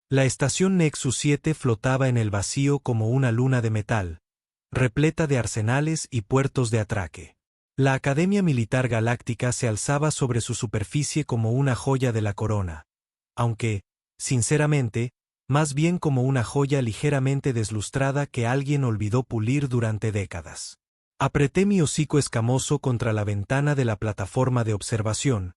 La estación Nexus 7 flotaba en el vacío como una luna de metal, repleta de arsenales y puertos de atraque. La Academia Militar Galáctica se alzaba sobre su superficie como una joya de la corona, aunque, sinceramente, más bien como una joya ligeramente deslustrada que alguien olvidó pulir durante décadas. Apreté mi hocico escamoso contra la ventana de la plataforma de observación,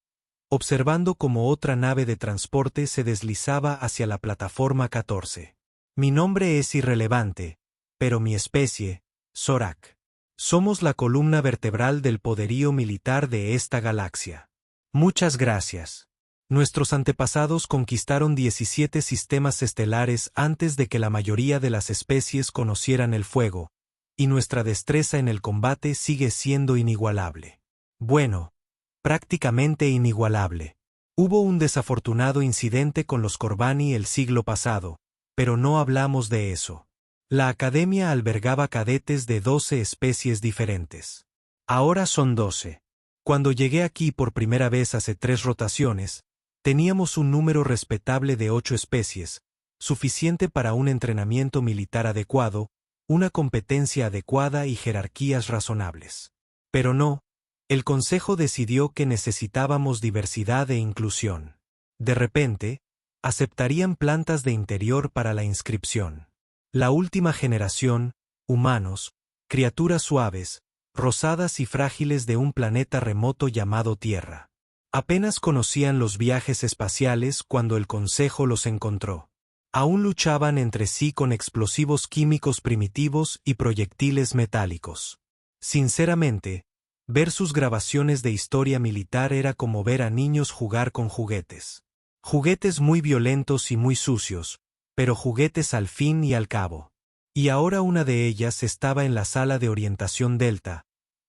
observando cómo otra nave de transporte se deslizaba hacia la plataforma 14. Mi nombre es irrelevante, pero mi especie, Zorak. Somos la columna vertebral del poderío militar de esta galaxia. Muchas gracias. Nuestros antepasados conquistaron 17 sistemas estelares antes de que la mayoría de las especies conocieran el fuego, y nuestra destreza en el combate sigue siendo inigualable. Bueno, prácticamente inigualable. Hubo un desafortunado incidente con los Corbani el siglo pasado, pero no hablamos de eso. La academia albergaba cadetes de 12 especies diferentes. Ahora son 12. Cuando llegué aquí por primera vez hace 3 rotaciones, teníamos un número respetable de 8 especies, suficiente para un entrenamiento militar adecuado, una competencia adecuada y jerarquías razonables. Pero no, el Consejo decidió que necesitábamos diversidad e inclusión. De repente, aceptarían plantas de interior para la inscripción. La última generación, humanos, criaturas suaves, rosadas y frágiles de un planeta remoto llamado Tierra. Apenas conocían los viajes espaciales cuando el Consejo los encontró. Aún luchaban entre sí con explosivos químicos primitivos y proyectiles metálicos. Sinceramente, ver sus grabaciones de historia militar era como ver a niños jugar con juguetes. Juguetes muy violentos y muy sucios, pero juguetes al fin y al cabo. Y ahora una de ellas estaba en la sala de orientación Delta,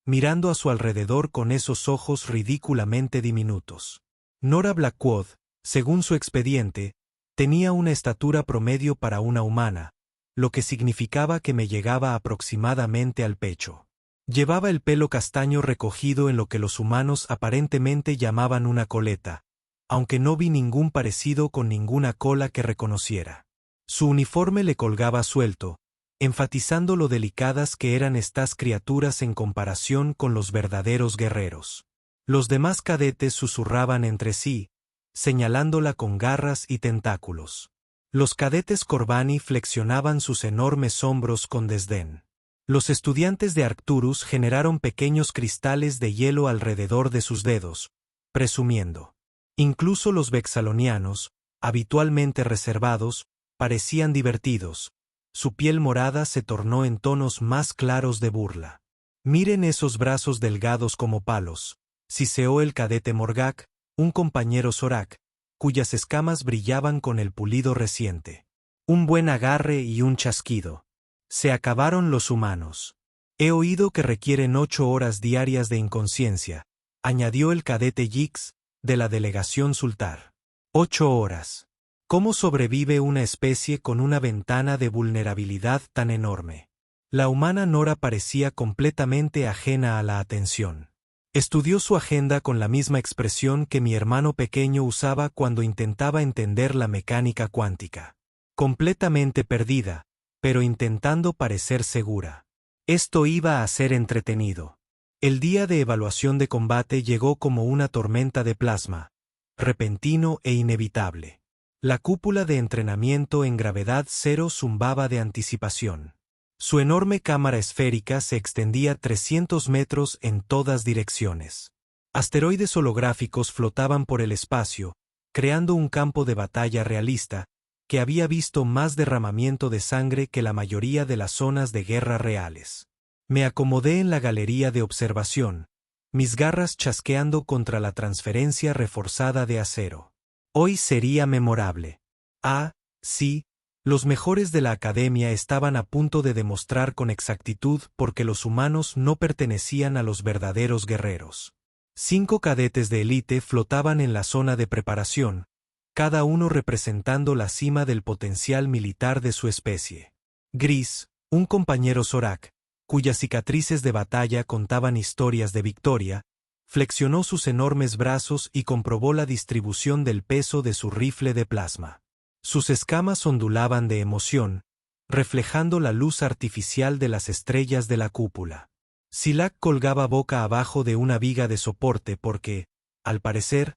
mirando a su alrededor con esos ojos ridículamente diminutos. Nora Blackwood, según su expediente, tenía una estatura promedio para una humana, lo que significaba que me llegaba aproximadamente al pecho. Llevaba el pelo castaño recogido en lo que los humanos aparentemente llamaban una coleta, aunque no vi ningún parecido con ninguna cola que reconociera. Su uniforme le colgaba suelto, enfatizando lo delicadas que eran estas criaturas en comparación con los verdaderos guerreros. Los demás cadetes susurraban entre sí, señalándola con garras y tentáculos. Los cadetes Corbani flexionaban sus enormes hombros con desdén. Los estudiantes de Arcturus generaron pequeños cristales de hielo alrededor de sus dedos, presumiendo. Incluso los vexalonianos, habitualmente reservados, parecían divertidos. Su piel morada se tornó en tonos más claros de burla. Miren esos brazos delgados como palos, siseó el cadete Morgak, un compañero Zorak, cuyas escamas brillaban con el pulido reciente. Un buen agarre y un chasquido. Se acabaron los humanos. He oído que requieren 8 horas diarias de inconsciencia, añadió el cadete Yix, de la delegación Sultar. 8 horas. ¿Cómo sobrevive una especie con una ventana de vulnerabilidad tan enorme? La humana Nora parecía completamente ajena a la atención. Estudió su agenda con la misma expresión que mi hermano pequeño usaba cuando intentaba entender la mecánica cuántica. Completamente perdida, pero intentando parecer segura. Esto iba a ser entretenido. El día de evaluación de combate llegó como una tormenta de plasma, repentino e inevitable. La cúpula de entrenamiento en gravedad cero zumbaba de anticipación. Su enorme cámara esférica se extendía 300 metros en todas direcciones. Asteroides holográficos flotaban por el espacio, creando un campo de batalla realista, que había visto más derramamiento de sangre que la mayoría de las zonas de guerra reales. Me acomodé en la galería de observación, mis garras chasqueando contra la transferencia reforzada de acero. Hoy sería memorable. Ah, sí, los mejores de la academia estaban a punto de demostrar con exactitud por qué los humanos no pertenecían a los verdaderos guerreros. 5 cadetes de élite flotaban en la zona de preparación, cada uno representando la cima del potencial militar de su especie. Gris, un compañero Zorak, cuyas cicatrices de batalla contaban historias de victoria, flexionó sus enormes brazos y comprobó la distribución del peso de su rifle de plasma. Sus escamas ondulaban de emoción, reflejando la luz artificial de las estrellas de la cúpula. Silak colgaba boca abajo de una viga de soporte porque, al parecer,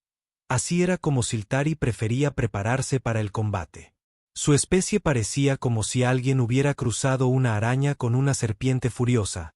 así era como Siltari prefería prepararse para el combate. Su especie parecía como si alguien hubiera cruzado una araña con una serpiente furiosa,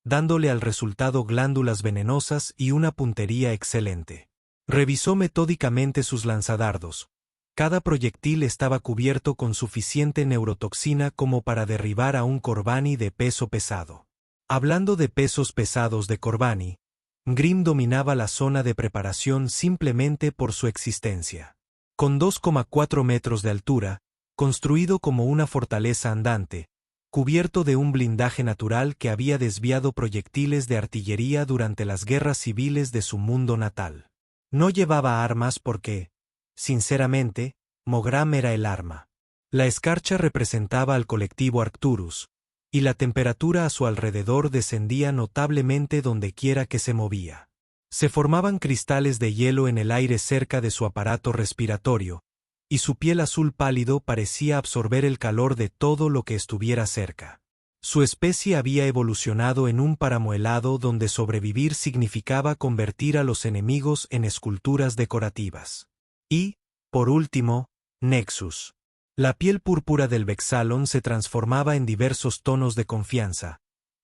dándole al resultado glándulas venenosas y una puntería excelente. Revisó metódicamente sus lanzadardos. Cada proyectil estaba cubierto con suficiente neurotoxina como para derribar a un Corbani de peso pesado. Hablando de pesos pesados de Corbani, Grim dominaba la zona de preparación simplemente por su existencia. Con 2,4 metros de altura, construido como una fortaleza andante, cubierto de un blindaje natural que había desviado proyectiles de artillería durante las guerras civiles de su mundo natal. No llevaba armas porque, sinceramente, Mogram era el arma. La escarcha representaba al colectivo Arcturus, y la temperatura a su alrededor descendía notablemente dondequiera que se movía. Se formaban cristales de hielo en el aire cerca de su aparato respiratorio, y su piel azul pálido parecía absorber el calor de todo lo que estuviera cerca. Su especie había evolucionado en un páramo helado donde sobrevivir significaba convertir a los enemigos en esculturas decorativas. Y, por último, Nexus. La piel púrpura del Vexalon se transformaba en diversos tonos de confianza,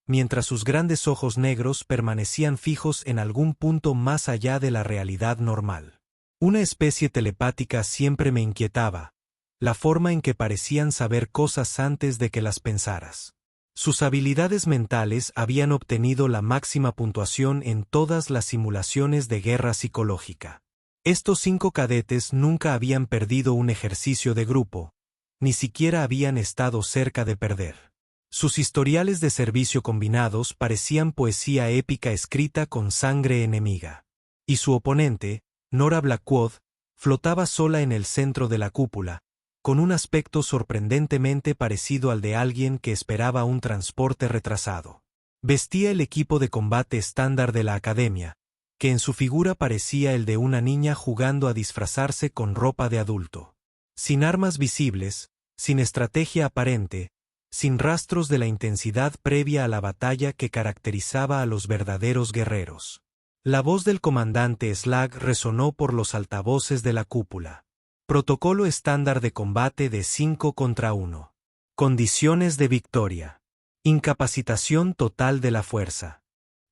mientras sus grandes ojos negros permanecían fijos en algún punto más allá de la realidad normal. Una especie telepática siempre me inquietaba, la forma en que parecían saber cosas antes de que las pensaras. Sus habilidades mentales habían obtenido la máxima puntuación en todas las simulaciones de guerra psicológica. Estos 5 cadetes nunca habían perdido un ejercicio de grupo, ni siquiera habían estado cerca de perder. Sus historiales de servicio combinados parecían poesía épica escrita con sangre enemiga. Y su oponente, Nora Blackwood, flotaba sola en el centro de la cúpula, con un aspecto sorprendentemente parecido al de alguien que esperaba un transporte retrasado. Vestía el equipo de combate estándar de la academia, que en su figura parecía el de una niña jugando a disfrazarse con ropa de adulto. Sin armas visibles, sin estrategia aparente, sin rastros de la intensidad previa a la batalla que caracterizaba a los verdaderos guerreros. La voz del comandante Slag resonó por los altavoces de la cúpula. Protocolo estándar de combate de 5 contra 1. Condiciones de victoria. Incapacitación total de la fuerza.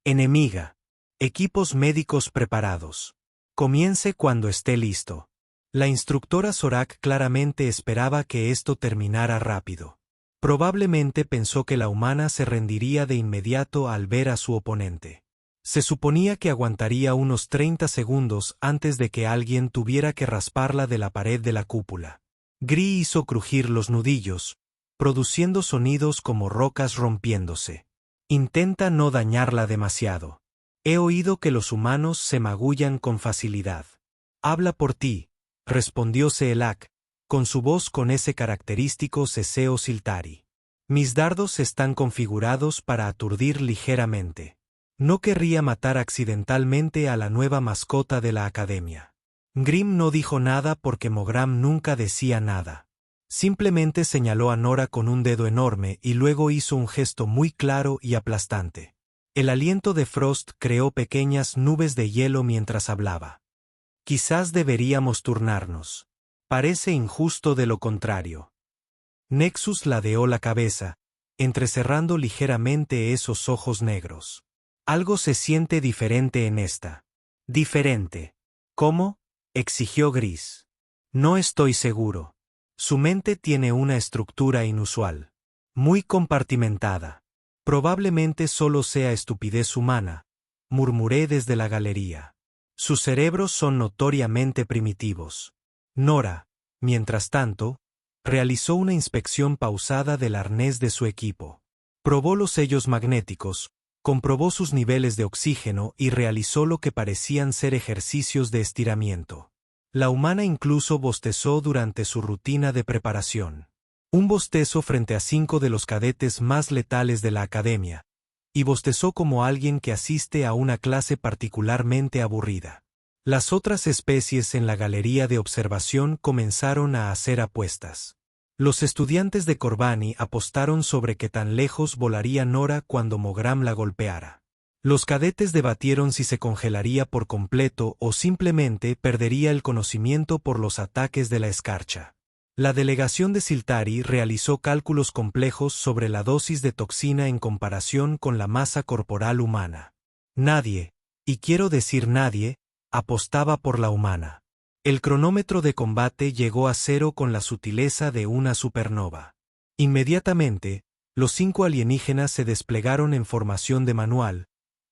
Enemiga. Equipos médicos preparados. Comience cuando esté listo. La instructora Zorak claramente esperaba que esto terminara rápido. Probablemente pensó que la humana se rendiría de inmediato al ver a su oponente. Se suponía que aguantaría unos 30 segundos antes de que alguien tuviera que rasparla de la pared de la cúpula. Gree hizo crujir los nudillos, produciendo sonidos como rocas rompiéndose. Intenta no dañarla demasiado. He oído que los humanos se magullan con facilidad. Habla por ti, respondió Seelak, con su voz con ese característico ceseo Siltari. Mis dardos están configurados para aturdir ligeramente. No querría matar accidentalmente a la nueva mascota de la academia. Grim no dijo nada porque Mogram nunca decía nada. Simplemente señaló a Nora con un dedo enorme y luego hizo un gesto muy claro y aplastante. El aliento de Frost creó pequeñas nubes de hielo mientras hablaba. Quizás deberíamos turnarnos. Parece injusto de lo contrario. Nexus ladeó la cabeza, entrecerrando ligeramente esos ojos negros. Algo se siente diferente en esta. Diferente. ¿Cómo? Exigió Gris. No estoy seguro. Su mente tiene una estructura inusual. Muy compartimentada. Probablemente solo sea estupidez humana, murmuré desde la galería. Sus cerebros son notoriamente primitivos. Nora, mientras tanto, realizó una inspección pausada del arnés de su equipo. Probó los sellos magnéticos, comprobó sus niveles de oxígeno y realizó lo que parecían ser ejercicios de estiramiento. La humana incluso bostezó durante su rutina de preparación. Un bostezo frente a 5 de los cadetes más letales de la academia, y bostezó como alguien que asiste a una clase particularmente aburrida. Las otras especies en la galería de observación comenzaron a hacer apuestas. Los estudiantes de Corbani apostaron sobre qué tan lejos volaría Nora cuando Mogram la golpeara. Los cadetes debatieron si se congelaría por completo o simplemente perdería el conocimiento por los ataques de la escarcha. La delegación de Siltari realizó cálculos complejos sobre la dosis de toxina en comparación con la masa corporal humana. Nadie, y quiero decir nadie, apostaba por la humana. El cronómetro de combate llegó a cero con la sutileza de una supernova. Inmediatamente, los 5 alienígenas se desplegaron en formación de manual,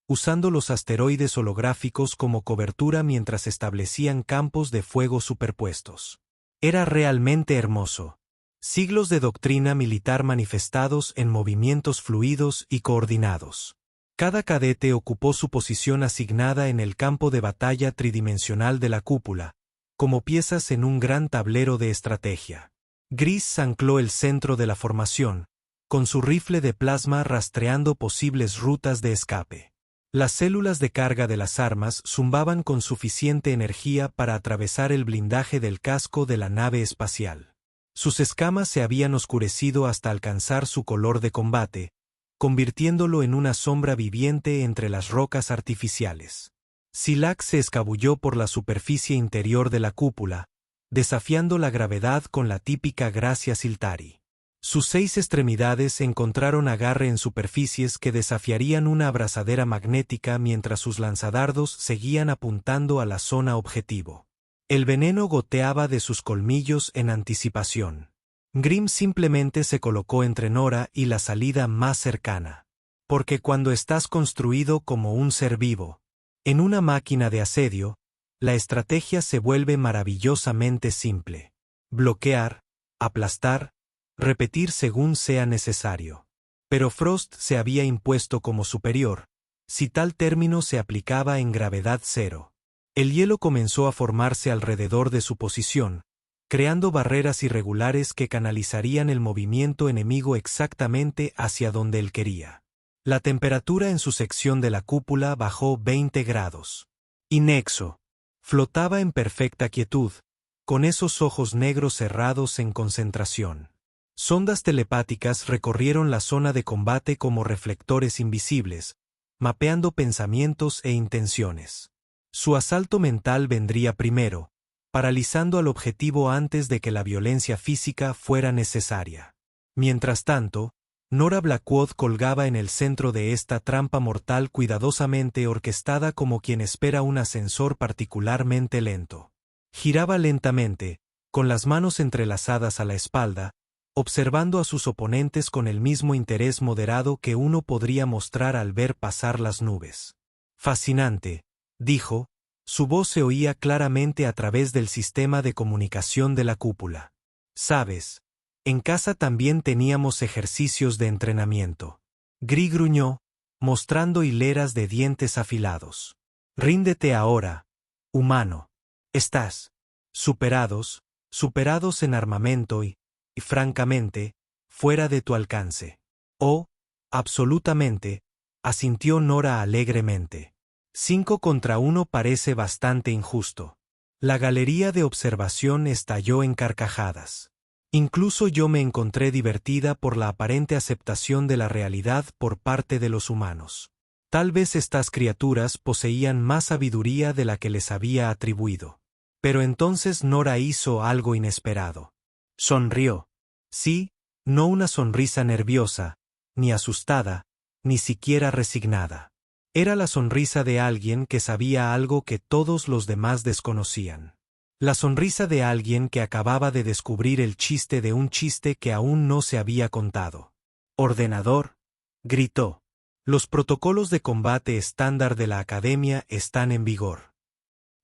usando los asteroides holográficos como cobertura mientras establecían campos de fuego superpuestos. Era realmente hermoso. Siglos de doctrina militar manifestados en movimientos fluidos y coordinados. Cada cadete ocupó su posición asignada en el campo de batalla tridimensional de la cúpula, como piezas en un gran tablero de estrategia. Gris ancló el centro de la formación, con su rifle de plasma rastreando posibles rutas de escape. Las células de carga de las armas zumbaban con suficiente energía para atravesar el blindaje del casco de la nave espacial. Sus escamas se habían oscurecido hasta alcanzar su color de combate, convirtiéndolo en una sombra viviente entre las rocas artificiales. Silak se escabulló por la superficie interior de la cúpula, desafiando la gravedad con la típica gracia Siltari. Sus 6 extremidades encontraron agarre en superficies que desafiarían una abrazadera magnética mientras sus lanzadardos seguían apuntando a la zona objetivo. El veneno goteaba de sus colmillos en anticipación. Grimm simplemente se colocó entre Nora y la salida más cercana. Porque cuando estás construido como un ser vivo, en una máquina de asedio, la estrategia se vuelve maravillosamente simple. Bloquear, aplastar, repetir según sea necesario. Pero Frost se había impuesto como superior, si tal término se aplicaba en gravedad cero. El hielo comenzó a formarse alrededor de su posición, creando barreras irregulares que canalizarían el movimiento enemigo exactamente hacia donde él quería. La temperatura en su sección de la cúpula bajó 20 grados. Y Nexo flotaba en perfecta quietud, con esos ojos negros cerrados en concentración. Sondas telepáticas recorrieron la zona de combate como reflectores invisibles, mapeando pensamientos e intenciones. Su asalto mental vendría primero, paralizando al objetivo antes de que la violencia física fuera necesaria. Mientras tanto, Nora Blackwood colgaba en el centro de esta trampa mortal cuidadosamente orquestada como quien espera un ascensor particularmente lento. Giraba lentamente, con las manos entrelazadas a la espalda, observando a sus oponentes con el mismo interés moderado que uno podría mostrar al ver pasar las nubes. Fascinante, dijo, su voz se oía claramente a través del sistema de comunicación de la cúpula. Sabes, en casa también teníamos ejercicios de entrenamiento. Gris gruñó, mostrando hileras de dientes afilados. Ríndete ahora, humano. Estás superados en armamento y, francamente, fuera de tu alcance. Oh, absolutamente, asintió Nora alegremente. 5 contra 1 parece bastante injusto. La galería de observación estalló en carcajadas. Incluso yo me encontré divertida por la aparente aceptación de la realidad por parte de los humanos. Tal vez estas criaturas poseían más sabiduría de la que les había atribuido. Pero entonces Nora hizo algo inesperado. Sonrió. Sí, no una sonrisa nerviosa, ni asustada, ni siquiera resignada. Era la sonrisa de alguien que sabía algo que todos los demás desconocían. La sonrisa de alguien que acababa de descubrir el chiste de un chiste que aún no se había contado. «Ordenador», gritó. «Los protocolos de combate estándar de la Academia están en vigor».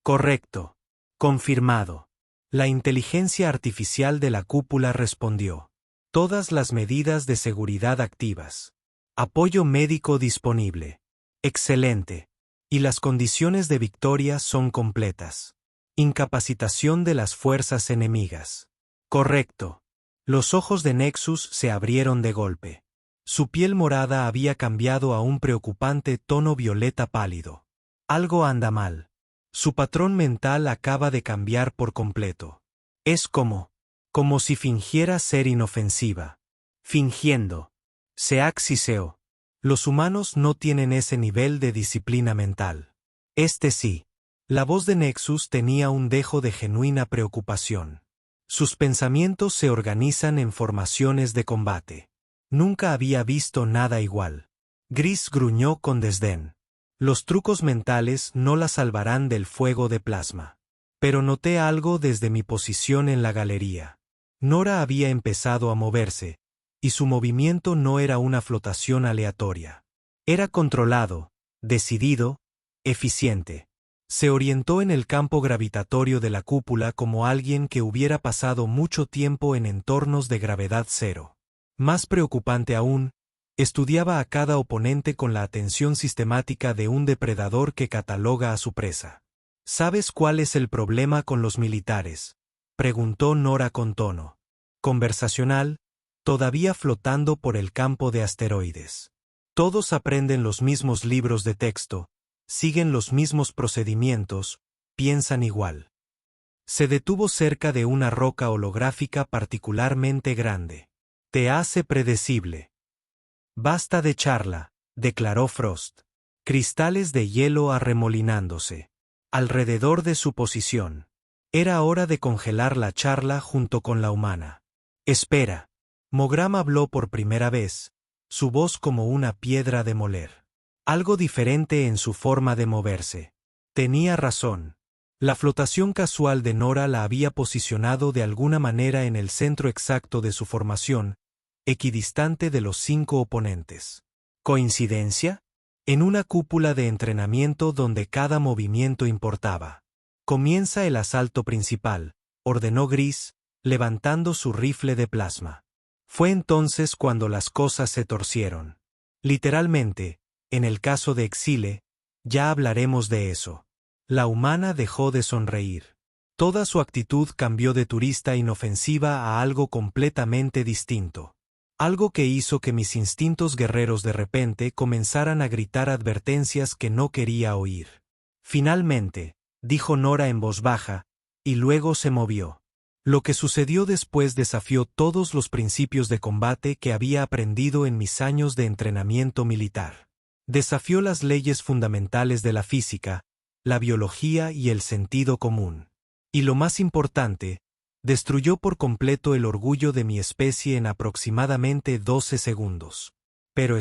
«Correcto. Confirmado». La inteligencia artificial de la cúpula respondió. «Todas las medidas de seguridad activas. Apoyo médico disponible. Excelente. Y las condiciones de victoria son completas. Incapacitación de las fuerzas enemigas». «Correcto». Los ojos de Nexus se abrieron de golpe. Su piel morada había cambiado a un preocupante tono violeta pálido. «Algo anda mal». Su patrón mental acaba de cambiar por completo. Es como si fingiera ser inofensiva. Fingiendo. Seaxiseo. Los humanos no tienen ese nivel de disciplina mental. Este sí. La voz de Nexus tenía un dejo de genuina preocupación. Sus pensamientos se organizan en formaciones de combate. Nunca había visto nada igual. Gris gruñó con desdén. Los trucos mentales no la salvarán del fuego de plasma. Pero noté algo desde mi posición en la galería. Nora había empezado a moverse, y su movimiento no era una flotación aleatoria. Era controlado, decidido, eficiente. Se orientó en el campo gravitatorio de la cúpula como alguien que hubiera pasado mucho tiempo en entornos de gravedad cero. Más preocupante aún, estudiaba a cada oponente con la atención sistemática de un depredador que cataloga a su presa. ¿Sabes cuál es el problema con los militares?, preguntó Nora con tono conversacional, todavía flotando por el campo de asteroides. Todos aprenden los mismos libros de texto, siguen los mismos procedimientos, piensan igual. Se detuvo cerca de una roca holográfica particularmente grande. Te hace predecible. Basta de charla, declaró Frost. Cristales de hielo arremolinándose alrededor de su posición. Era hora de congelar la charla junto con la humana. Espera. Mogram habló por primera vez, su voz como una piedra de moler. Algo diferente en su forma de moverse. Tenía razón. La flotación casual de Nora la había posicionado de alguna manera en el centro exacto de su formación, equidistante de los 5 oponentes. ¿Coincidencia? En una cúpula de entrenamiento donde cada movimiento importaba. Comienza el asalto principal, ordenó Gris, levantando su rifle de plasma. Fue entonces cuando las cosas se torcieron. Literalmente, en el caso de Exile, ya hablaremos de eso. La humana dejó de sonreír. Toda su actitud cambió de turista inofensiva a algo completamente distinto. Algo que hizo que mis instintos guerreros de repente comenzaran a gritar advertencias que no quería oír. Finalmente, dijo Nora en voz baja, y luego se movió. Lo que sucedió después desafió todos los principios de combate que había aprendido en mis años de entrenamiento militar. Desafió las leyes fundamentales de la física, la biología y el sentido común. Y lo más importante, destruyó por completo el orgullo de mi especie en aproximadamente 12 segundos. Pero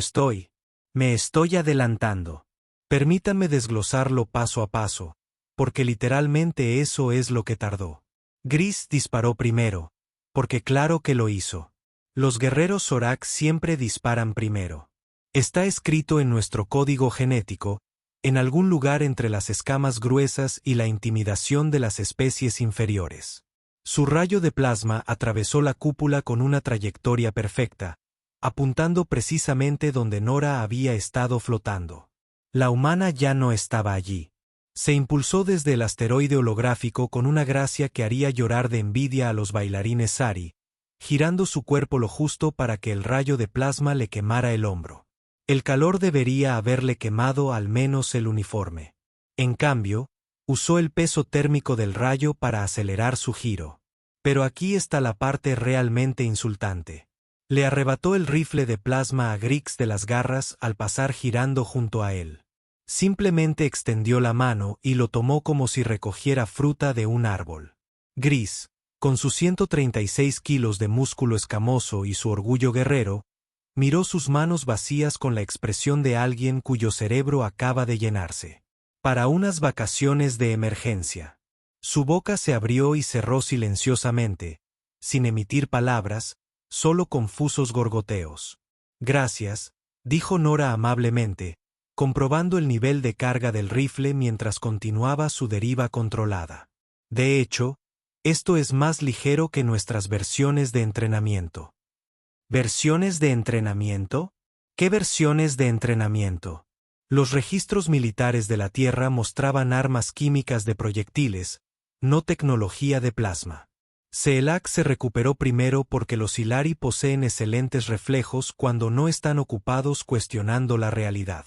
me estoy adelantando. Permítanme desglosarlo paso a paso, porque literalmente eso es lo que tardó. Gris disparó primero, porque claro que lo hizo. Los guerreros Zorak siempre disparan primero. Está escrito en nuestro código genético, en algún lugar entre las escamas gruesas y la intimidación de las especies inferiores. Su rayo de plasma atravesó la cúpula con una trayectoria perfecta, apuntando precisamente donde Nora había estado flotando. La humana ya no estaba allí. Se impulsó desde el asteroide holográfico con una gracia que haría llorar de envidia a los bailarines Sari, girando su cuerpo lo justo para que el rayo de plasma le quemara el hombro. El calor debería haberle quemado al menos el uniforme. En cambio, usó el peso térmico del rayo para acelerar su giro. Pero aquí está la parte realmente insultante. Le arrebató el rifle de plasma a Grix de las garras al pasar girando junto a él. Simplemente extendió la mano y lo tomó como si recogiera fruta de un árbol. Gris, con sus 136 kilos de músculo escamoso y su orgullo guerrero, miró sus manos vacías con la expresión de alguien cuyo cerebro acaba de llenarse. Para unas vacaciones de emergencia. Su boca se abrió y cerró silenciosamente, sin emitir palabras, solo confusos gorgoteos. Gracias, dijo Nora amablemente, comprobando el nivel de carga del rifle mientras continuaba su deriva controlada. De hecho, esto es más ligero que nuestras versiones de entrenamiento. ¿Versiones de entrenamiento? ¿Qué versiones de entrenamiento? Los registros militares de la Tierra mostraban armas químicas de proyectiles, no tecnología de plasma. Seelak se recuperó primero porque los Ilari poseen excelentes reflejos cuando no están ocupados cuestionando la realidad.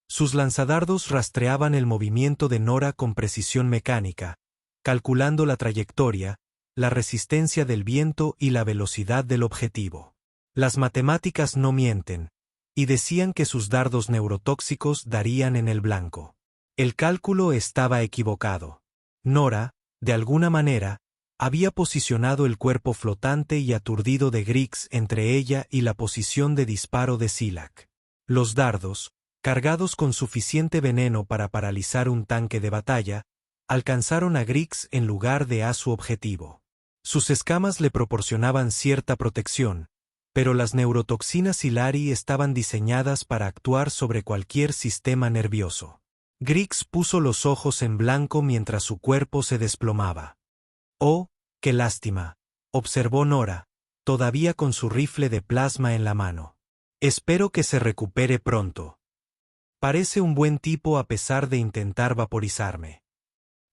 Sus lanzadardos rastreaban el movimiento de Nora con precisión mecánica, calculando la trayectoria, la resistencia del viento y la velocidad del objetivo. Las matemáticas no mienten, y decían que sus dardos neurotóxicos darían en el blanco. El cálculo estaba equivocado. Nora, de alguna manera, había posicionado el cuerpo flotante y aturdido de Griggs entre ella y la posición de disparo de Silac. Los dardos, cargados con suficiente veneno para paralizar un tanque de batalla, alcanzaron a Griggs en lugar de a su objetivo. Sus escamas le proporcionaban cierta protección, pero las neurotoxinas Hilari estaban diseñadas para actuar sobre cualquier sistema nervioso. Griggs puso los ojos en blanco mientras su cuerpo se desplomaba. «Oh, qué lástima», observó Nora, todavía con su rifle de plasma en la mano. «Espero que se recupere pronto. Parece un buen tipo a pesar de intentar vaporizarme».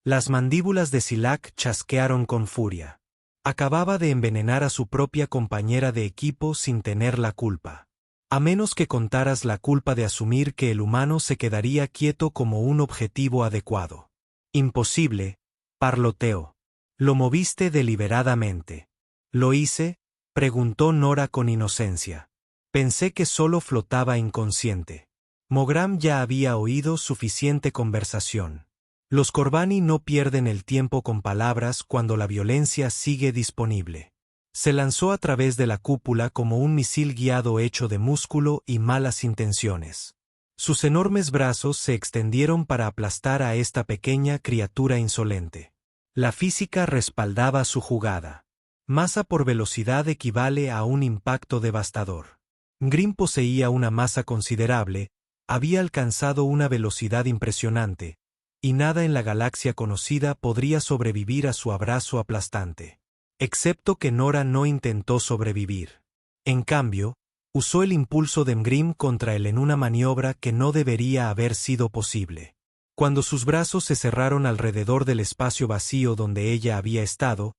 Las mandíbulas de Silac chasquearon con furia. Acababa de envenenar a su propia compañera de equipo sin tener la culpa. A menos que contaras la culpa de asumir que el humano se quedaría quieto como un objetivo adecuado. Imposible, parloteó. Lo moviste deliberadamente. ¿Lo hice?, preguntó Nora con inocencia. Pensé que solo flotaba inconsciente. Mogram ya había oído suficiente conversación. Los Corbani no pierden el tiempo con palabras cuando la violencia sigue disponible. Se lanzó a través de la cúpula como un misil guiado hecho de músculo y malas intenciones. Sus enormes brazos se extendieron para aplastar a esta pequeña criatura insolente. La física respaldaba su jugada. Masa por velocidad equivale a un impacto devastador. Grimm poseía una masa considerable, había alcanzado una velocidad impresionante, y nada en la galaxia conocida podría sobrevivir a su abrazo aplastante. Excepto que Nora no intentó sobrevivir. En cambio, usó el impulso de Grimm contra él en una maniobra que no debería haber sido posible. Cuando sus brazos se cerraron alrededor del espacio vacío donde ella había estado,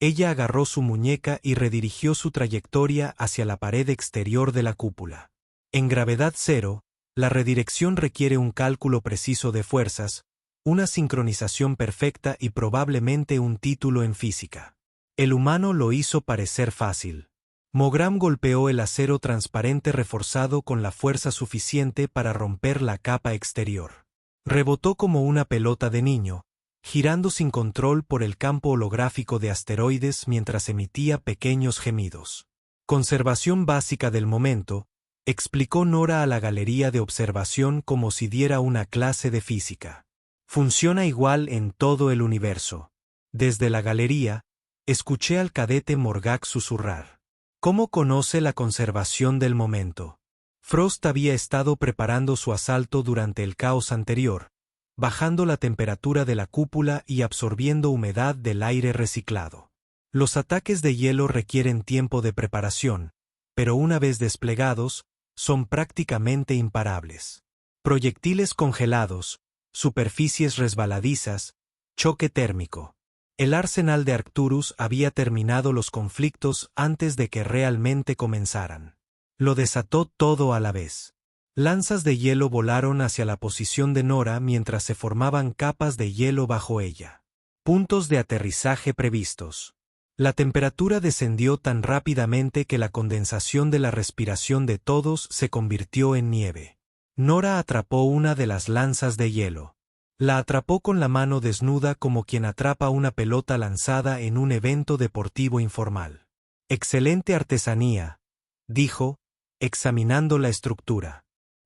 ella agarró su muñeca y redirigió su trayectoria hacia la pared exterior de la cúpula. En gravedad cero, la redirección requiere un cálculo preciso de fuerzas, una sincronización perfecta y probablemente un título en física. El humano lo hizo parecer fácil. Mogram golpeó el acero transparente reforzado con la fuerza suficiente para romper la capa exterior. Rebotó como una pelota de niño, girando sin control por el campo holográfico de asteroides mientras emitía pequeños gemidos. Conservación básica del momento, explicó Nora a la galería de observación como si diera una clase de física. Funciona igual en todo el universo. Desde la galería, escuché al cadete Morgak susurrar. ¿Cómo conoce la conservación del momento? Frost había estado preparando su asalto durante el caos anterior, bajando la temperatura de la cúpula y absorbiendo humedad del aire reciclado. Los ataques de hielo requieren tiempo de preparación, pero una vez desplegados, son prácticamente imparables. Proyectiles congelados, superficies resbaladizas, choque térmico. El arsenal de Arcturus había terminado los conflictos antes de que realmente comenzaran. Lo desató todo a la vez. Lanzas de hielo volaron hacia la posición de Nora mientras se formaban capas de hielo bajo ella. Puntos de aterrizaje previstos. La temperatura descendió tan rápidamente que la condensación de la respiración de todos se convirtió en nieve. Nora atrapó una de las lanzas de hielo. La atrapó con la mano desnuda como quien atrapa una pelota lanzada en un evento deportivo informal. «Excelente artesanía», dijo, examinando la estructura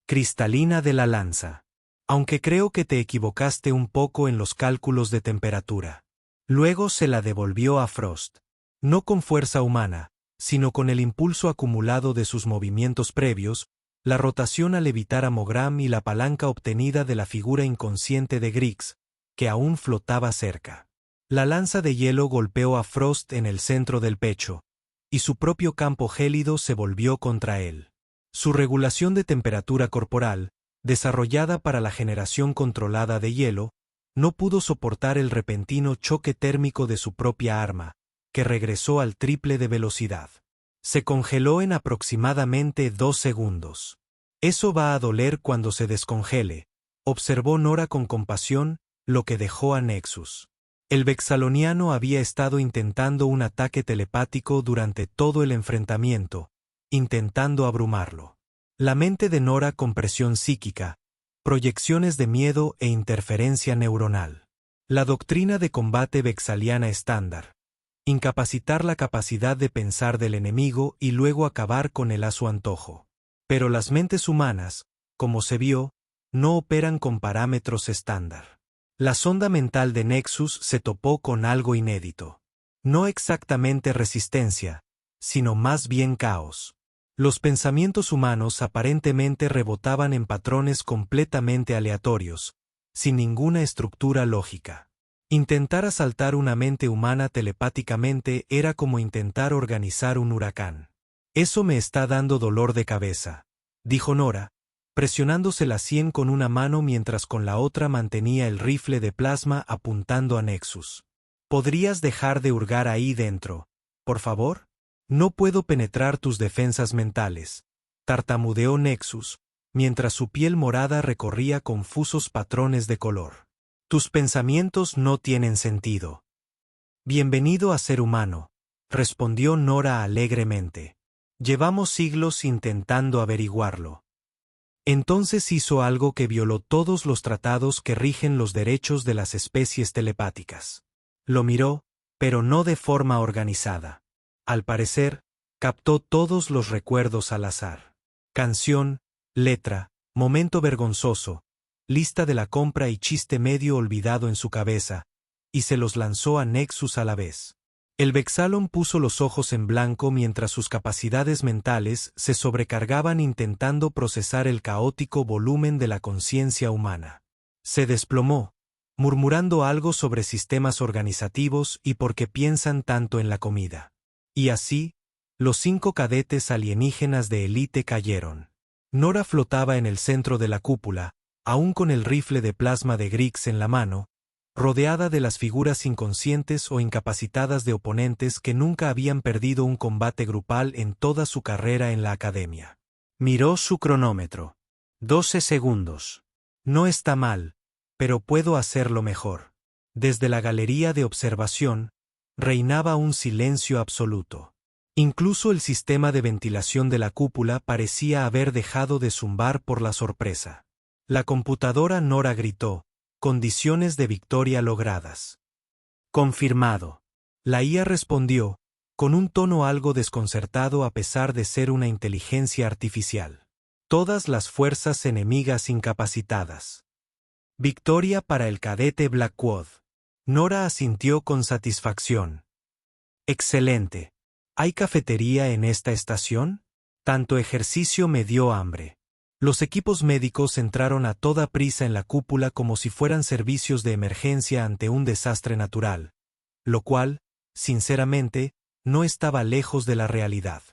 cristalina de la lanza. «Aunque creo que te equivocaste un poco en los cálculos de temperatura». Luego se la devolvió a Frost. No con fuerza humana, sino con el impulso acumulado de sus movimientos previos, la rotación al evitar a Mogram y la palanca obtenida de la figura inconsciente de Griggs, que aún flotaba cerca. La lanza de hielo golpeó a Frost en el centro del pecho, y su propio campo gélido se volvió contra él. Su regulación de temperatura corporal, desarrollada para la generación controlada de hielo, no pudo soportar el repentino choque térmico de su propia arma, que regresó al triple de velocidad. Se congeló en aproximadamente 2 segundos. Eso va a doler cuando se descongele, observó Nora con compasión, lo que dejó a Nexus. El vexaloniano había estado intentando un ataque telepático durante todo el enfrentamiento, intentando abrumarlo. La mente de Nora con presión psíquica, proyecciones de miedo e interferencia neuronal. La doctrina de combate vexaliana estándar. Incapacitar la capacidad de pensar del enemigo y luego acabar con él a su antojo. Pero las mentes humanas, como se vio, no operan con parámetros estándar. La sonda mental de Nexus se topó con algo inédito. No exactamente resistencia, sino más bien caos. Los pensamientos humanos aparentemente rebotaban en patrones completamente aleatorios, sin ninguna estructura lógica. Intentar asaltar una mente humana telepáticamente era como intentar organizar un huracán. Eso me está dando dolor de cabeza, dijo Nora, presionándose la sien con una mano mientras con la otra mantenía el rifle de plasma apuntando a Nexus. ¿Podrías dejar de hurgar ahí dentro, por favor? No puedo penetrar tus defensas mentales, tartamudeó Nexus, mientras su piel morada recorría confusos patrones de color. Tus pensamientos no tienen sentido. Bienvenido a ser humano, respondió Nora alegremente. Llevamos siglos intentando averiguarlo. Entonces hizo algo que violó todos los tratados que rigen los derechos de las especies telepáticas. Lo miró, pero no de forma organizada. Al parecer, captó todos los recuerdos al azar. Canción, letra, momento vergonzoso, lista de la compra y chiste medio olvidado en su cabeza, y se los lanzó a Nexus a la vez. El Vexalon puso los ojos en blanco mientras sus capacidades mentales se sobrecargaban intentando procesar el caótico volumen de la conciencia humana. Se desplomó, murmurando algo sobre sistemas organizativos y por qué piensan tanto en la comida. Y así, los 5 cadetes alienígenas de élite cayeron. Nora flotaba en el centro de la cúpula, aún con el rifle de plasma de Griggs en la mano, rodeada de las figuras inconscientes o incapacitadas de oponentes que nunca habían perdido un combate grupal en toda su carrera en la academia. Miró su cronómetro. 12 segundos. No está mal, pero puedo hacerlo mejor. Desde la galería de observación, reinaba un silencio absoluto. Incluso el sistema de ventilación de la cúpula parecía haber dejado de zumbar por la sorpresa. La computadora Nora gritó. Condiciones de victoria logradas. Confirmado. La IA respondió, con un tono algo desconcertado a pesar de ser una inteligencia artificial. Todas las fuerzas enemigas incapacitadas. Victoria para el cadete Blackwood. Nora asintió con satisfacción. Excelente. ¿Hay cafetería en esta estación? Tanto ejercicio me dio hambre. Los equipos médicos entraron a toda prisa en la cúpula como si fueran servicios de emergencia ante un desastre natural, lo cual, sinceramente, no estaba lejos de la realidad.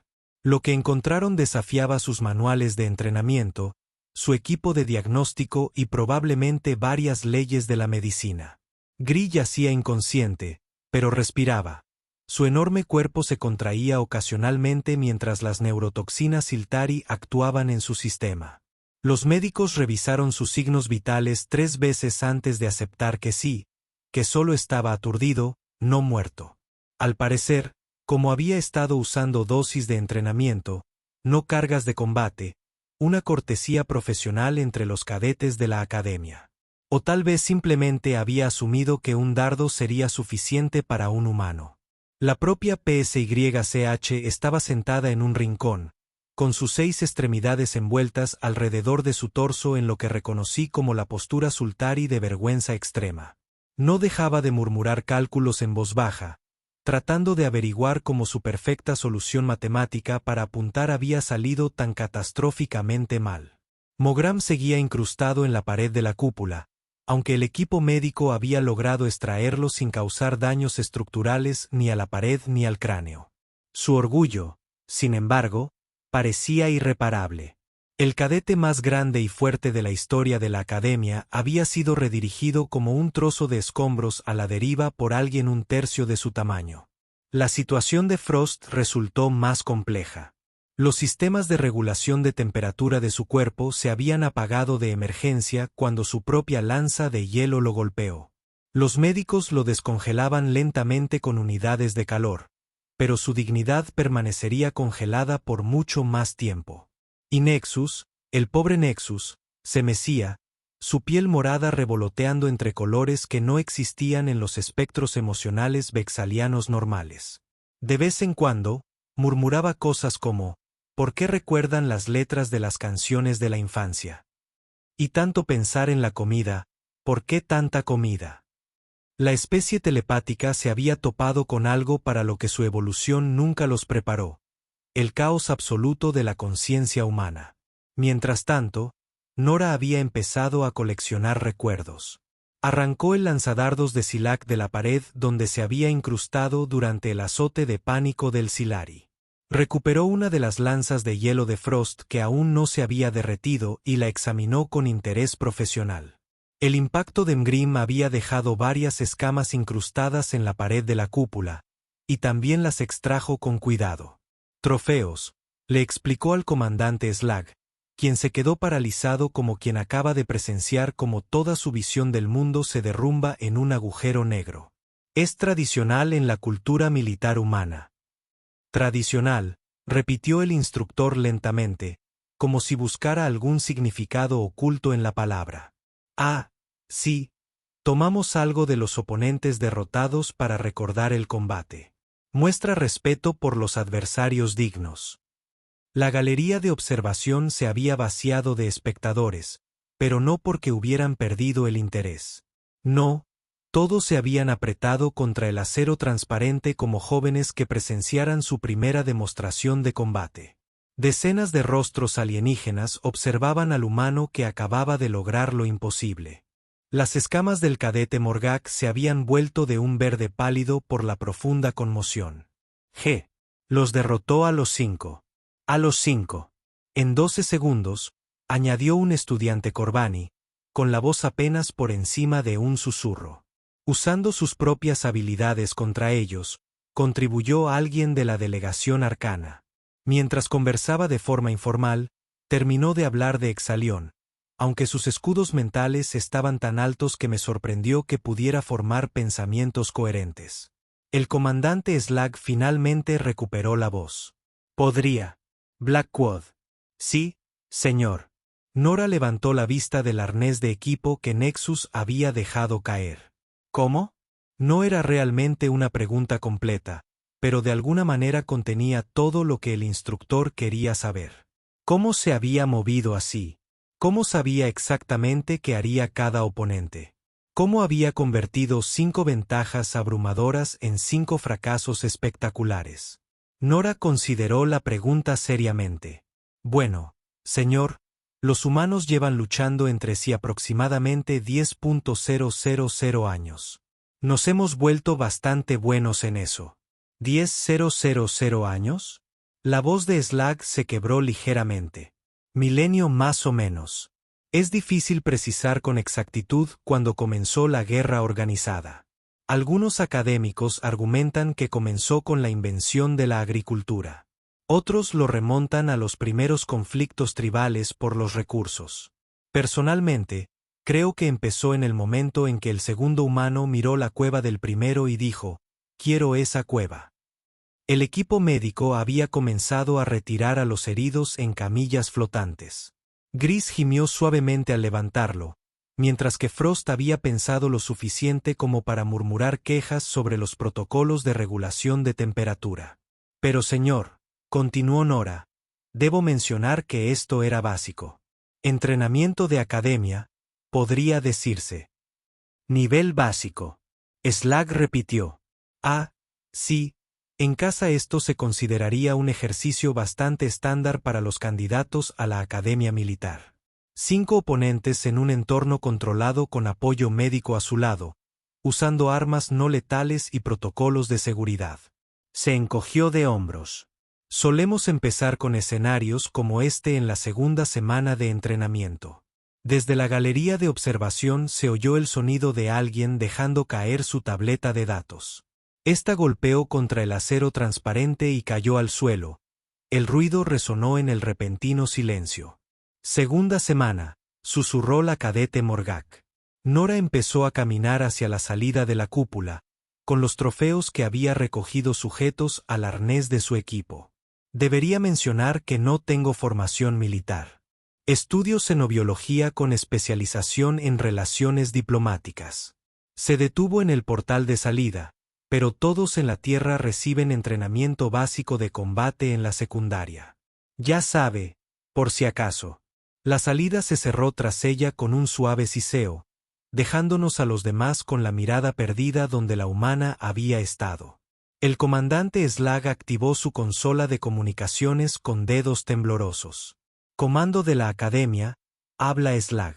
Lo que encontraron desafiaba sus manuales de entrenamiento, su equipo de diagnóstico y probablemente varias leyes de la medicina. Gree yacía inconsciente, pero respiraba. Su enorme cuerpo se contraía ocasionalmente mientras las neurotoxinas Siltari actuaban en su sistema. Los médicos revisaron sus signos vitales 3 veces antes de aceptar que sí, que solo estaba aturdido, no muerto. Al parecer, como había estado usando dosis de entrenamiento, no cargas de combate, una cortesía profesional entre los cadetes de la academia. O tal vez simplemente había asumido que un dardo sería suficiente para un humano. La propia PSYCH estaba sentada en un rincón, con sus 6 extremidades envueltas alrededor de su torso en lo que reconocí como la postura Sultari de vergüenza extrema. No dejaba de murmurar cálculos en voz baja, tratando de averiguar cómo su perfecta solución matemática para apuntar había salido tan catastróficamente mal. Mogram seguía incrustado en la pared de la cúpula, aunque el equipo médico había logrado extraerlo sin causar daños estructurales ni a la pared ni al cráneo. Su orgullo, sin embargo, parecía irreparable. El cadete más grande y fuerte de la historia de la academia había sido redirigido como un trozo de escombros a la deriva por alguien 1/3 de su tamaño. La situación de Frost resultó más compleja. Los sistemas de regulación de temperatura de su cuerpo se habían apagado de emergencia cuando su propia lanza de hielo lo golpeó. Los médicos lo descongelaban lentamente con unidades de calor, pero su dignidad permanecería congelada por mucho más tiempo. Y Nexus, el pobre Nexus, se mecía, su piel morada revoloteando entre colores que no existían en los espectros emocionales vexalianos normales. De vez en cuando, murmuraba cosas como: ¿por qué recuerdan las letras de las canciones de la infancia? Y tanto pensar en la comida, ¿por qué tanta comida? La especie telepática se había topado con algo para lo que su evolución nunca los preparó: el caos absoluto de la conciencia humana. Mientras tanto, Nora había empezado a coleccionar recuerdos. Arrancó el lanzadardos de Silac de la pared donde se había incrustado durante el azote de pánico del Silari. Recuperó una de las lanzas de hielo de Frost que aún no se había derretido y la examinó con interés profesional. El impacto de Mgrim había dejado varias escamas incrustadas en la pared de la cúpula, y también las extrajo con cuidado. Trofeos, le explicó al comandante Slag, quien se quedó paralizado como quien acaba de presenciar cómo toda su visión del mundo se derrumba en un agujero negro. Es tradicional en la cultura militar humana. Tradicional, repitió el instructor lentamente, como si buscara algún significado oculto en la palabra. Ah, sí, tomamos algo de los oponentes derrotados para recordar el combate. Muestra respeto por los adversarios dignos. La galería de observación se había vaciado de espectadores, pero no porque hubieran perdido el interés. No, todos se habían apretado contra el acero transparente como jóvenes que presenciaran su primera demostración de combate. Decenas de rostros alienígenas observaban al humano que acababa de lograr lo imposible. Las escamas del cadete Morgak se habían vuelto de un verde pálido por la profunda conmoción. Los derrotó a los 5. A los 5. En 12 segundos, añadió un estudiante Corbani, con la voz apenas por encima de un susurro. Usando sus propias habilidades contra ellos, contribuyó alguien de la delegación arcana. Mientras conversaba de forma informal, terminó de hablar de Exalión, aunque sus escudos mentales estaban tan altos que me sorprendió que pudiera formar pensamientos coherentes. El comandante Slag finalmente recuperó la voz. ¿Podría? Blackwood. Sí, señor. Nora levantó la vista del arnés de equipo que Nexus había dejado caer. ¿Cómo? No era realmente una pregunta completa, pero de alguna manera contenía todo lo que el instructor quería saber. ¿Cómo se había movido así? ¿Cómo sabía exactamente qué haría cada oponente? ¿Cómo había convertido 5 ventajas abrumadoras en 5 fracasos espectaculares? Nora consideró la pregunta seriamente. Bueno, señor, los humanos llevan luchando entre sí aproximadamente 10.000 años. Nos hemos vuelto bastante buenos en eso. ¿10.000 años? La voz de Slag se quebró ligeramente. Milenio más o menos. Es difícil precisar con exactitud cuándo comenzó la guerra organizada. Algunos académicos argumentan que comenzó con la invención de la agricultura. Otros lo remontan a los primeros conflictos tribales por los recursos. Personalmente, creo que empezó en el momento en que el segundo humano miró la cueva del primero y dijo: «Quiero esa cueva». El equipo médico había comenzado a retirar a los heridos en camillas flotantes. Gris gimió suavemente al levantarlo, mientras que Frost había pensado lo suficiente como para murmurar quejas sobre los protocolos de regulación de temperatura. Pero señor, continuó Nora, debo mencionar que esto era básico. Entrenamiento de academia, podría decirse. Nivel básico. Slag repitió. Ah, sí, en casa esto se consideraría un ejercicio bastante estándar para los candidatos a la academia militar. 5 oponentes en un entorno controlado con apoyo médico a su lado, usando armas no letales y protocolos de seguridad. Se encogió de hombros. Solemos empezar con escenarios como este en la segunda semana de entrenamiento. Desde la galería de observación se oyó el sonido de alguien dejando caer su tableta de datos. Esta golpeó contra el acero transparente y cayó al suelo, El ruido resonó en el repentino silencio. Segunda semana, susurró la cadete Morgak. Nora empezó a caminar hacia la salida de la cúpula, con los trofeos que había recogido sujetos al arnés de su equipo. Debería mencionar que no tengo formación militar. Estudio xenobiología con especialización en relaciones diplomáticas. Se detuvo en el portal de salida, pero todos en la Tierra reciben entrenamiento básico de combate en la secundaria. Ya sabe, por si acaso. La salida se cerró tras ella con un suave siseo, dejándonos a los demás con la mirada perdida donde la humana había estado. El comandante Slag activó su consola de comunicaciones con dedos temblorosos. Comando de la Academia, habla Slag.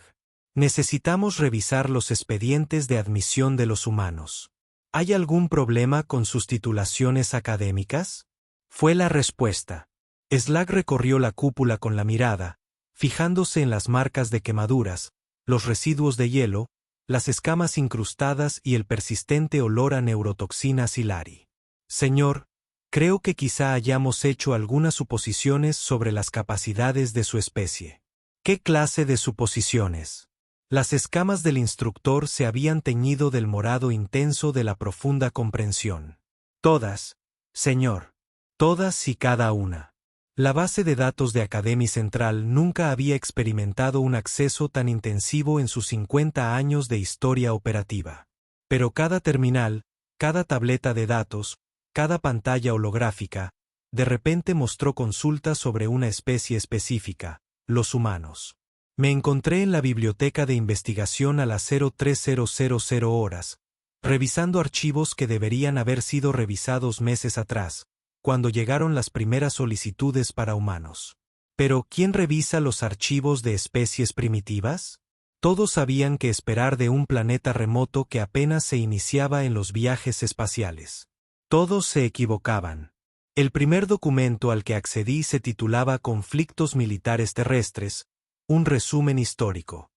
Necesitamos revisar los expedientes de admisión de los humanos. ¿Hay algún problema con sus titulaciones académicas? Fue la respuesta. Slag recorrió la cúpula con la mirada, fijándose en las marcas de quemaduras, los residuos de hielo, las escamas incrustadas y el persistente olor a neurotoxina Silari. Señor, creo que quizá hayamos hecho algunas suposiciones sobre las capacidades de su especie. ¿Qué clase de suposiciones? Las escamas del instructor se habían teñido del morado intenso de la profunda comprensión. Todas, señor. Todas y cada una. La base de datos de Academy Central nunca había experimentado un acceso tan intensivo en sus 50 años de historia operativa. Pero cada terminal, cada tableta de datos, cada pantalla holográfica, de repente mostró consultas sobre una especie específica, los humanos. Me encontré en la biblioteca de investigación a las 03:00 horas, revisando archivos que deberían haber sido revisados meses atrás, cuando llegaron las primeras solicitudes para humanos. Pero, ¿quién revisa los archivos de especies primitivas? Todos sabían qué esperar de un planeta remoto que apenas se iniciaba en los viajes espaciales. Todos se equivocaban. El primer documento al que accedí se titulaba Conflictos Militares Terrestres, un resumen histórico.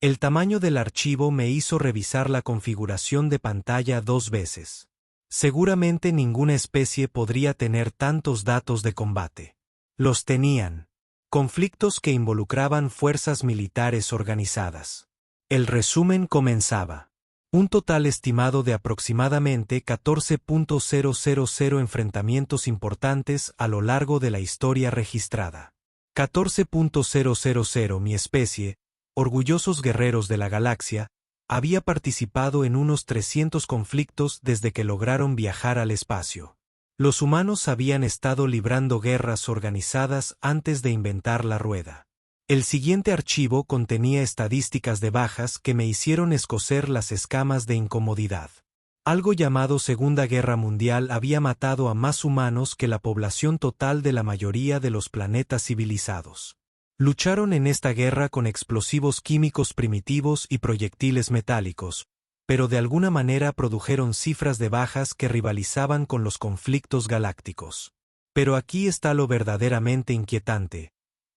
El tamaño del archivo me hizo revisar la configuración de pantalla 2 veces. Seguramente ninguna especie podría tener tantos datos de combate. Los tenían. Conflictos que involucraban fuerzas militares organizadas. El resumen comenzaba. Un total estimado de aproximadamente 14.000 enfrentamientos importantes a lo largo de la historia registrada. 14.000 Mi especie, orgullosos guerreros de la galaxia, había participado en unos 300 conflictos desde que lograron viajar al espacio. Los humanos habían estado librando guerras organizadas antes de inventar la rueda. El siguiente archivo contenía estadísticas de bajas que me hicieron escocer las escamas de incomodidad. Algo llamado Segunda Guerra Mundial había matado a más humanos que la población total de la mayoría de los planetas civilizados. Lucharon en esta guerra con explosivos químicos primitivos y proyectiles metálicos, pero de alguna manera produjeron cifras de bajas que rivalizaban con los conflictos galácticos. Pero aquí está lo verdaderamente inquietante.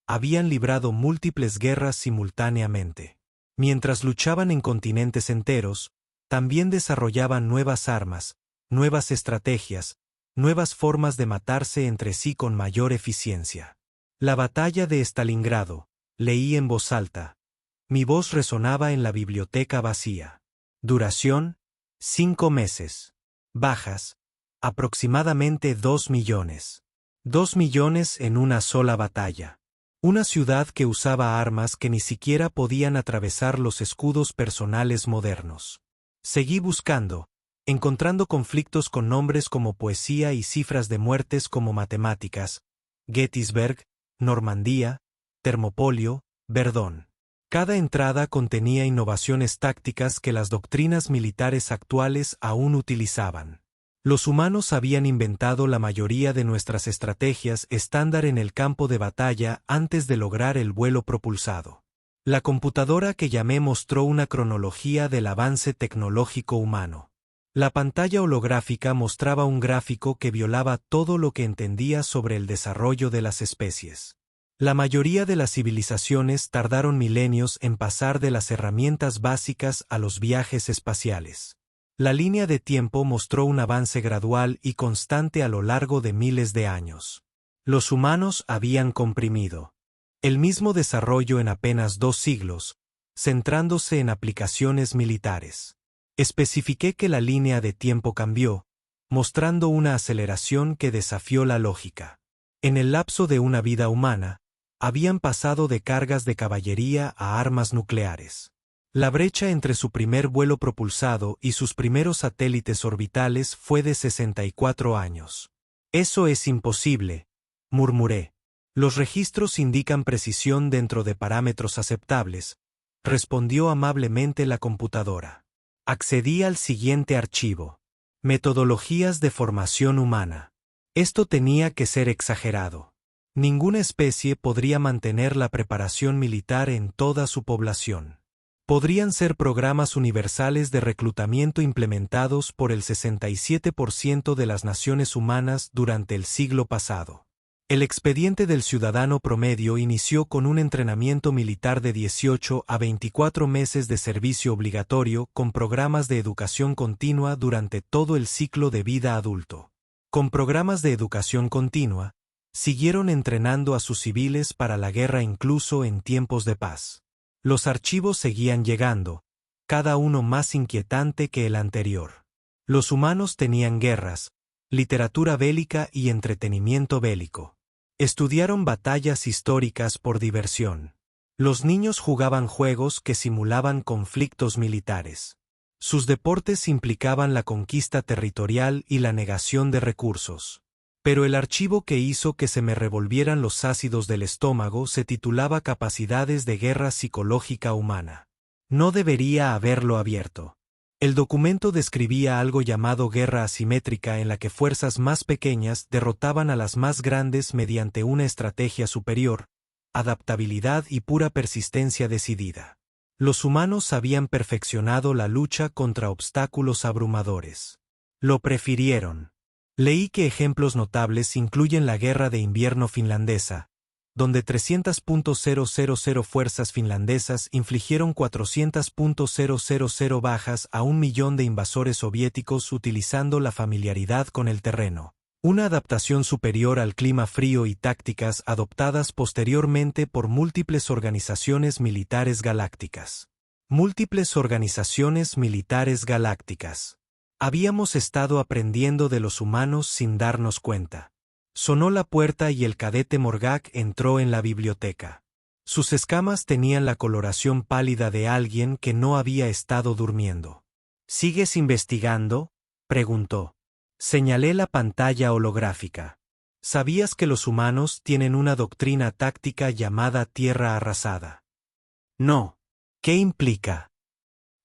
Habían librado múltiples guerras simultáneamente. Mientras luchaban en continentes enteros, también desarrollaban nuevas armas, nuevas estrategias, nuevas formas de matarse entre sí con mayor eficiencia. La batalla de Stalingrado, leí en voz alta. Mi voz resonaba en la biblioteca vacía. Duración, 5 meses. Bajas, aproximadamente 2 millones. 2 millones en una sola batalla. Una ciudad que usaba armas que ni siquiera podían atravesar los escudos personales modernos. Seguí buscando, encontrando conflictos con nombres como poesía y cifras de muertes como matemáticas, Gettysburg, Normandía, Termopolio, Verdón. Cada entrada contenía innovaciones tácticas que las doctrinas militares actuales aún utilizaban. Los humanos habían inventado la mayoría de nuestras estrategias estándar en el campo de batalla antes de lograr el vuelo propulsado. La computadora que llamé mostró una cronología del avance tecnológico humano. La pantalla holográfica mostraba un gráfico que violaba todo lo que entendía sobre el desarrollo de las especies. La mayoría de las civilizaciones tardaron milenios en pasar de las herramientas básicas a los viajes espaciales. La línea de tiempo mostró un avance gradual y constante a lo largo de miles de años. Los humanos habían comprimido el mismo desarrollo en apenas 2 siglos, centrándose en aplicaciones militares. Especifiqué que la línea de tiempo cambió, mostrando una aceleración que desafió la lógica. En el lapso de una vida humana, habían pasado de cargas de caballería a armas nucleares. La brecha entre su primer vuelo propulsado y sus primeros satélites orbitales fue de 64 años. Eso es imposible, murmuré. Los registros indican precisión dentro de parámetros aceptables, respondió amablemente la computadora. Accedí al siguiente archivo. Metodologías de formación humana. Esto tenía que ser exagerado. Ninguna especie podría mantener la preparación militar en toda su población. Podrían ser programas universales de reclutamiento implementados por el 67% de las naciones humanas durante el siglo pasado. El expediente del ciudadano promedio inició con un entrenamiento militar de 18 a 24 meses de servicio obligatorio con programas de educación continua durante todo el ciclo de vida adulto. Con programas de educación continua, siguieron entrenando a sus civiles para la guerra incluso en tiempos de paz. Los archivos seguían llegando, cada uno más inquietante que el anterior. Los humanos tenían guerras, literatura bélica y entretenimiento bélico. Estudiaron batallas históricas por diversión. Los niños jugaban juegos que simulaban conflictos militares. Sus deportes implicaban la conquista territorial y la negación de recursos. Pero el archivo que hizo que se me revolvieran los ácidos del estómago se titulaba Capacidades de Guerra Psicológica Humana. No debería haberlo abierto. El documento describía algo llamado guerra asimétrica en la que fuerzas más pequeñas derrotaban a las más grandes mediante una estrategia superior, adaptabilidad y pura persistencia decidida. Los humanos habían perfeccionado la lucha contra obstáculos abrumadores. Lo prefirieron. Leí que ejemplos notables incluyen la Guerra de Invierno finlandesa, donde 300.000 fuerzas finlandesas infligieron 400.000 bajas a 1 millón de invasores soviéticos utilizando la familiaridad con el terreno, una adaptación superior al clima frío y tácticas adoptadas posteriormente por múltiples organizaciones militares galácticas. Múltiples organizaciones militares galácticas. Habíamos estado aprendiendo de los humanos sin darnos cuenta. Sonó la puerta y el cadete Morgak entró en la biblioteca. Sus escamas tenían la coloración pálida de alguien que no había estado durmiendo. ¿Sigues investigando?, preguntó. Señalé la pantalla holográfica. ¿Sabías que los humanos tienen una doctrina táctica llamada tierra arrasada? No. ¿Qué implica?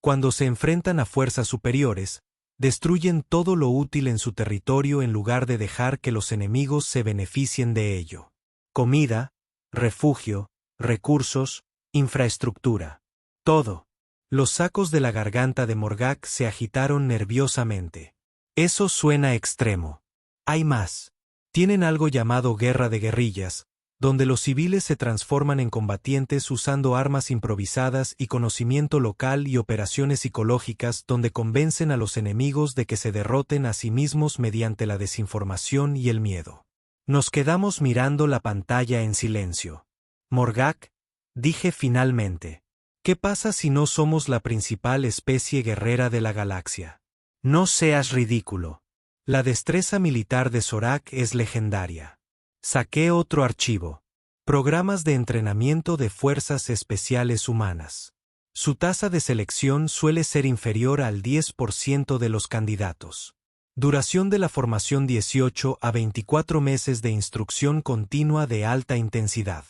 Cuando se enfrentan a fuerzas superiores, destruyen todo lo útil en su territorio en lugar de dejar que los enemigos se beneficien de ello. Comida, refugio, recursos, infraestructura. Todo. Los sacos de la garganta de Morgak se agitaron nerviosamente. Eso suena extremo. Hay más. Tienen algo llamado guerra de guerrillas, donde los civiles se transforman en combatientes usando armas improvisadas y conocimiento local y operaciones psicológicas donde convencen a los enemigos de que se derroten a sí mismos mediante la desinformación y el miedo. Nos quedamos mirando la pantalla en silencio. Morgak, dije finalmente. ¿Qué pasa si no somos la principal especie guerrera de la galaxia? No seas ridículo. La destreza militar de Zorak es legendaria. Saqué otro archivo. Programas de entrenamiento de fuerzas especiales humanas. Su tasa de selección suele ser inferior al 10% de los candidatos. Duración de la formación 18 a 24 meses de instrucción continua de alta intensidad.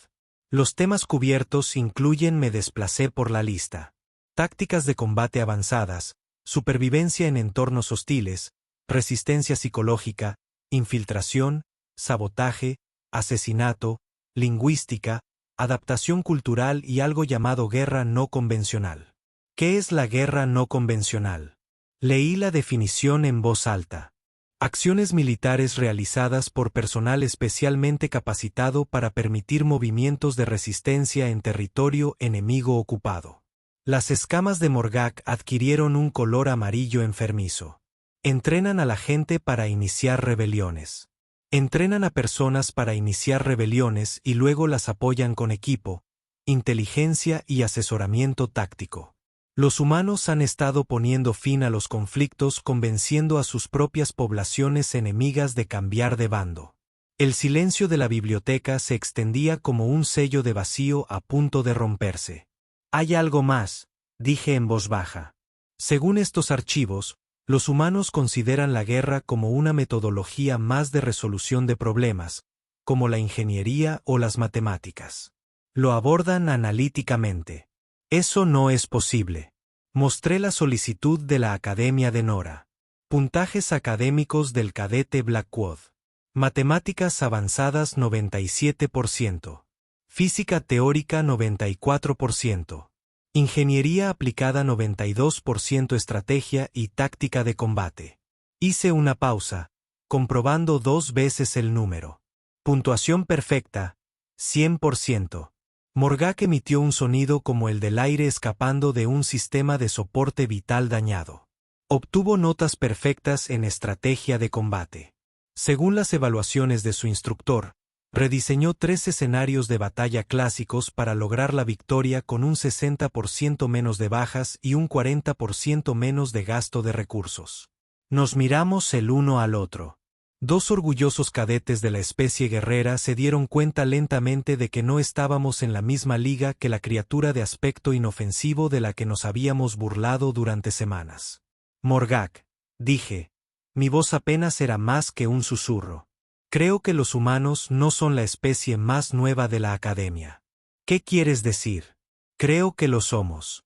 Los temas cubiertos incluyen me desplacé por la lista. Tácticas de combate avanzadas, supervivencia en entornos hostiles, resistencia psicológica, infiltración, sabotaje, asesinato, lingüística, adaptación cultural y algo llamado guerra no convencional. ¿Qué es la guerra no convencional? Leí la definición en voz alta. Acciones militares realizadas por personal especialmente capacitado para permitir movimientos de resistencia en territorio enemigo ocupado. Las escamas de Morgak adquirieron un color amarillo enfermizo. Entrenan a la gente para iniciar rebeliones. Entrenan a personas para iniciar rebeliones y luego las apoyan con equipo, inteligencia y asesoramiento táctico. Los humanos han estado poniendo fin a los conflictos convenciendo a sus propias poblaciones enemigas de cambiar de bando. El silencio de la biblioteca se extendía como un sello de vacío a punto de romperse. «Hay algo más», dije en voz baja. Según estos archivos, los humanos consideran la guerra como una metodología más de resolución de problemas, como la ingeniería o las matemáticas. Lo abordan analíticamente. Eso no es posible. Mostré la solicitud de la Academia de Nora. Puntajes académicos del cadete Blackwood. Matemáticas avanzadas 97%. Física teórica 94%. Ingeniería aplicada 92%. Estrategia y táctica de combate. Hice una pausa, comprobando 2 veces el número. Puntuación perfecta, 100%. Morgak emitió un sonido como el del aire escapando de un sistema de soporte vital dañado. Obtuvo notas perfectas en estrategia de combate. Según las evaluaciones de su instructor, rediseñó 3 escenarios de batalla clásicos para lograr la victoria con un 60% menos de bajas y un 40% menos de gasto de recursos. Nos miramos el uno al otro. 2 orgullosos cadetes de la especie guerrera se dieron cuenta lentamente de que no estábamos en la misma liga que la criatura de aspecto inofensivo de la que nos habíamos burlado durante semanas. Morgak, dije. Mi voz apenas era más que un susurro. Creo que los humanos no son la especie más nueva de la Academia. ¿Qué quieres decir? Creo que lo somos.